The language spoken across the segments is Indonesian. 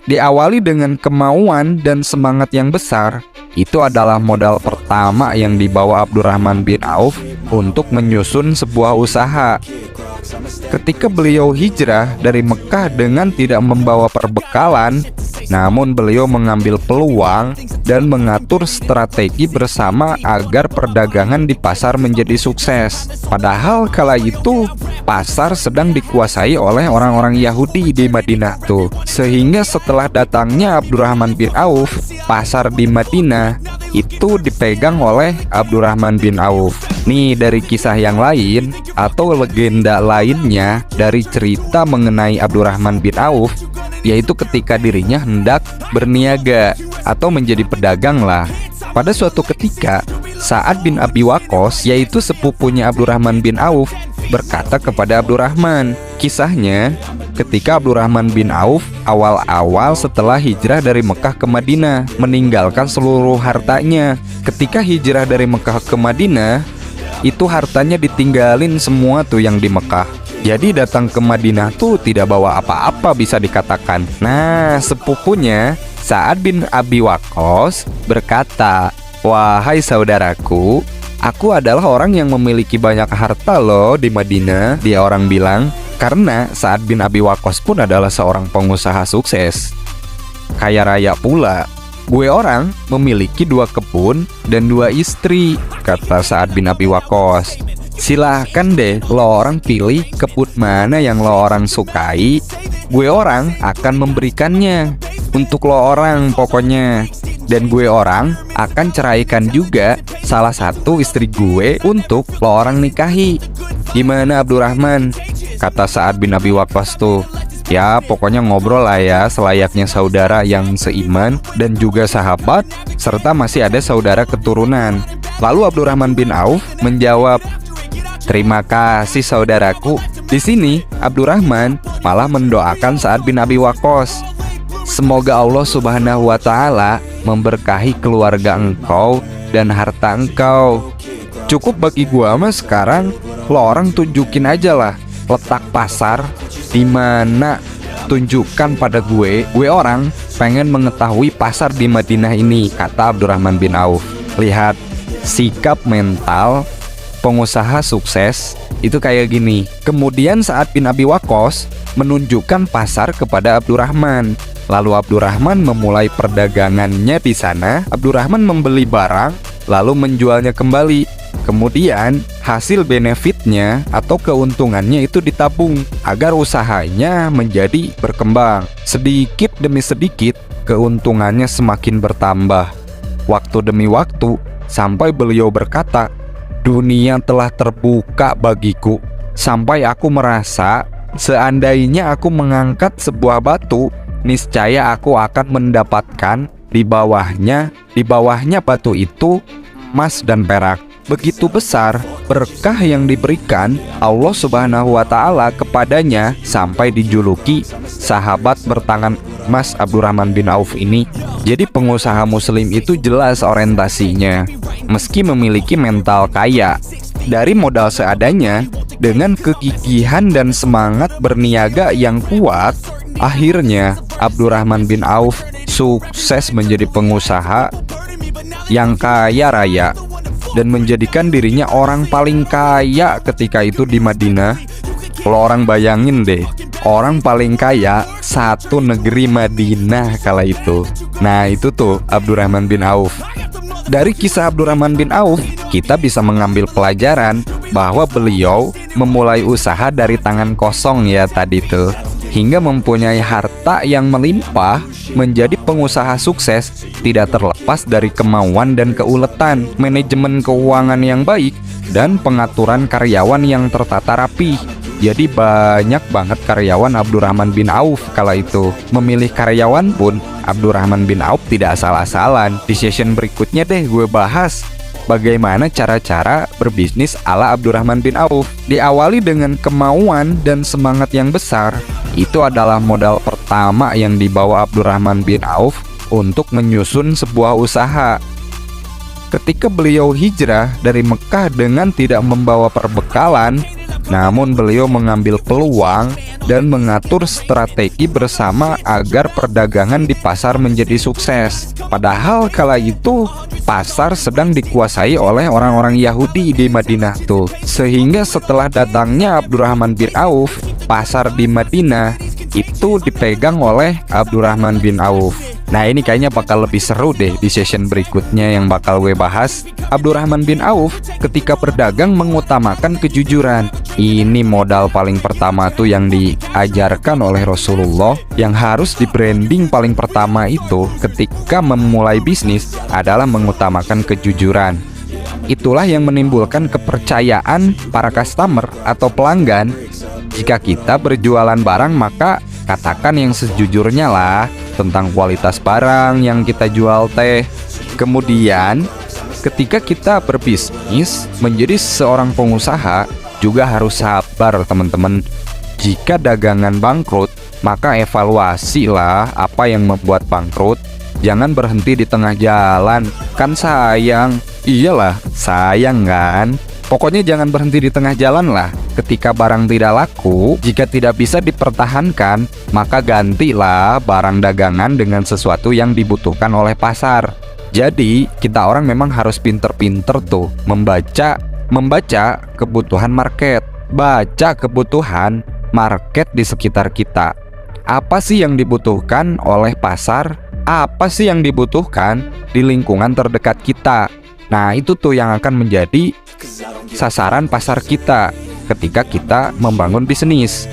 Diawali dengan kemauan dan semangat yang besar, itu adalah modal pertama yang dibawa Abdurrahman bin Auf untuk menyusun sebuah usaha. Ketika beliau hijrah dari Mekah dengan tidak membawa perbekalan, namun beliau mengambil peluang dan mengatur strategi bersama agar perdagangan di pasar menjadi sukses. Padahal kala itu pasar sedang dikuasai oleh orang-orang Yahudi di Madinah tuh. Sehingga setelah datangnya Abdurrahman bin Auf, pasar di Madinah itu dipegang oleh Abdurrahman bin Auf. Nih dari kisah yang lain atau legenda lainnya dari cerita mengenai Abdurrahman bin Auf, yaitu ketika dirinya hendak berniaga atau menjadi pedagang lah. Pada suatu ketika, Sa'ad bin Abi Waqqas, yaitu sepupunya Abdurrahman bin Auf, berkata kepada Abdurrahman. Kisahnya, ketika Abdurrahman bin Auf awal-awal setelah hijrah dari Mekah ke Madinah, meninggalkan seluruh hartanya. Ketika hijrah dari Mekah ke Madinah, itu hartanya ditinggalin semua tuh yang di Mekah. Jadi datang ke Madinah tuh tidak bawa apa-apa bisa dikatakan. Nah, sepupunya Sa'ad bin Abi Waqqas berkata, "Wahai saudaraku, aku adalah orang yang memiliki banyak harta loh di Madinah." Dia orang bilang, karena Sa'ad bin Abi Waqqas pun adalah seorang pengusaha sukses, kaya raya pula. "Gue orang memiliki 2 kebun dan 2 istri," kata Sa'ad bin Abi Waqqas. "Silahkan deh lo orang pilih kebun mana yang lo orang sukai. Gue orang akan memberikannya untuk lo orang pokoknya. Dan gue orang akan ceraikan juga salah satu istri gue untuk lo orang nikahi. Gimana Abdurrahman?" Kata Sa'ad bin Abi Waqqas tuh. Ya pokoknya ngobrol lah ya, selayaknya saudara yang seiman dan juga sahabat, serta masih ada saudara keturunan. Lalu Abdurrahman bin Auf menjawab, "Terima kasih saudaraku." Di sini Abdurrahman malah mendoakan Sa'ad bin Abi Waqqas, "Semoga Allah Subhanahu wa Ta'ala memberkahi keluarga engkau dan harta engkau. Cukup bagi gua mah sekarang lo orang tunjukin aja lah letak pasar di mana, tunjukkan pada gue orang pengen mengetahui pasar di Madinah ini," kata Abdurrahman bin Auf. Lihat sikap mental pengusaha sukses itu kayak gini. Kemudian Sa'ad bin Abi Waqqas menunjukkan pasar kepada Abdurrahman. Lalu Abdurrahman memulai perdagangannya di sana. Abdurrahman membeli barang lalu menjualnya kembali. Kemudian hasil benefitnya atau keuntungannya itu ditabung agar usahanya menjadi berkembang. Sedikit demi sedikit keuntungannya semakin bertambah. Waktu demi waktu sampai beliau berkata, "Dunia telah terbuka bagiku sampai aku merasa seandainya aku mengangkat sebuah batu, niscaya aku akan mendapatkan di bawahnya batu itu emas dan perak." Begitu besar berkah yang diberikan Allah Subhanahu wa Ta'ala kepadanya sampai dijuluki sahabat bertangan emas Abdurrahman bin Auf ini. Jadi pengusaha muslim itu jelas orientasinya, meski memiliki mental kaya. Dari modal seadanya, dengan kegigihan dan semangat berniaga yang kuat, akhirnya Abdurrahman bin Auf sukses menjadi pengusaha yang kaya raya dan menjadikan dirinya orang paling kaya ketika itu di Madinah. Kalau orang bayangin deh, orang paling kaya satu negeri Madinah kala itu. Nah itu tuh Abdurrahman bin Auf. Dari kisah Abdurrahman bin Auf, kita bisa mengambil pelajaran bahwa beliau memulai usaha dari tangan kosong ya tadi tuh, hingga mempunyai harta yang melimpah. Menjadi pengusaha sukses tidak terlepas dari kemauan dan keuletan, manajemen keuangan yang baik, dan pengaturan karyawan yang tertata rapi. Jadi banyak banget karyawan Abdurrahman bin Auf kala itu. Memilih karyawan pun Abdurrahman bin Auf tidak asal-asalan. Di session berikutnya deh gue bahas bagaimana cara-cara berbisnis ala Abdurrahman bin Auf. Diawali dengan kemauan dan semangat yang besar, itu adalah modal pertama yang dibawa Abdurrahman bin Auf untuk menyusun sebuah usaha. Ketika beliau hijrah dari Mekah dengan tidak membawa perbekalan, namun beliau mengambil peluang dan mengatur strategi bersama agar perdagangan di pasar menjadi sukses. Padahal kala itu pasar sedang dikuasai oleh orang-orang Yahudi di Madinah tuh. Sehingga setelah datangnya Abdurrahman bin Auf, pasar di Madinah itu dipegang oleh Abdurrahman bin Auf. Nah, ini kayaknya bakal lebih seru deh di session berikutnya yang bakal gue bahas. Abdurrahman bin Auf ketika berdagang mengutamakan kejujuran. Ini modal paling pertama tuh yang diajarkan oleh Rasulullah, yang harus di branding paling pertama itu ketika memulai bisnis adalah mengutamakan kejujuran. Itulah yang menimbulkan kepercayaan para customer atau pelanggan. Jika kita berjualan barang, maka katakan yang sejujurnya lah tentang kualitas barang yang kita jual teh. Kemudian ketika kita berbisnis menjadi seorang pengusaha juga harus sabar teman-teman. Jika dagangan bangkrut, maka evaluasi lah apa yang membuat bangkrut. Jangan berhenti di tengah jalan, kan sayang. Iyalah, sayang kan. Pokoknya jangan berhenti di tengah jalan lah. Ketika barang tidak laku, jika tidak bisa dipertahankan, maka gantilah barang dagangan dengan sesuatu yang dibutuhkan oleh pasar. Jadi, kita orang memang harus pinter-pinter tuh membaca kebutuhan market. Baca kebutuhan market di sekitar kita. Apa sih yang dibutuhkan oleh pasar? Apa sih yang dibutuhkan di lingkungan terdekat kita? Nah, itu tuh yang akan menjadi sasaran pasar kita ketika kita membangun bisnis.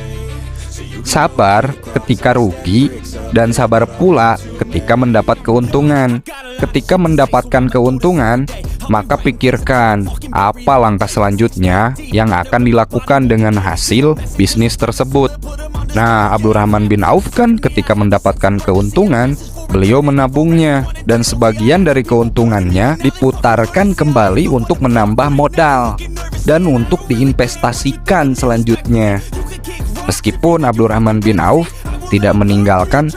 Sabar ketika rugi dan sabar pula ketika mendapat keuntungan. Ketika mendapatkan keuntungan, maka pikirkan apa langkah selanjutnya yang akan dilakukan dengan hasil bisnis tersebut. Nah, Abdurrahman bin Auf kan ketika mendapatkan keuntungan, beliau menabungnya dan sebagian dari keuntungannya diputarkan kembali untuk menambah modal dan untuk diinvestasikan selanjutnya. Meskipun Abdurrahman bin Auf tidak meninggalkan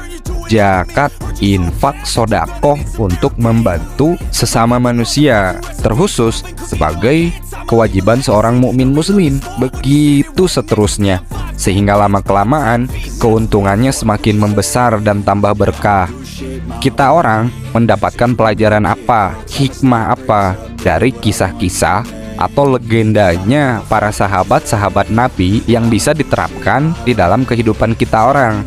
zakat, infak, sodakoh untuk membantu sesama manusia, terkhusus sebagai kewajiban seorang mukmin muslim. Begitu seterusnya, sehingga lama-kelamaan keuntungannya semakin membesar dan tambah berkah. Kita orang mendapatkan pelajaran apa, hikmah apa dari kisah-kisah atau legendanya para sahabat-sahabat Nabi yang bisa diterapkan di dalam kehidupan kita orang.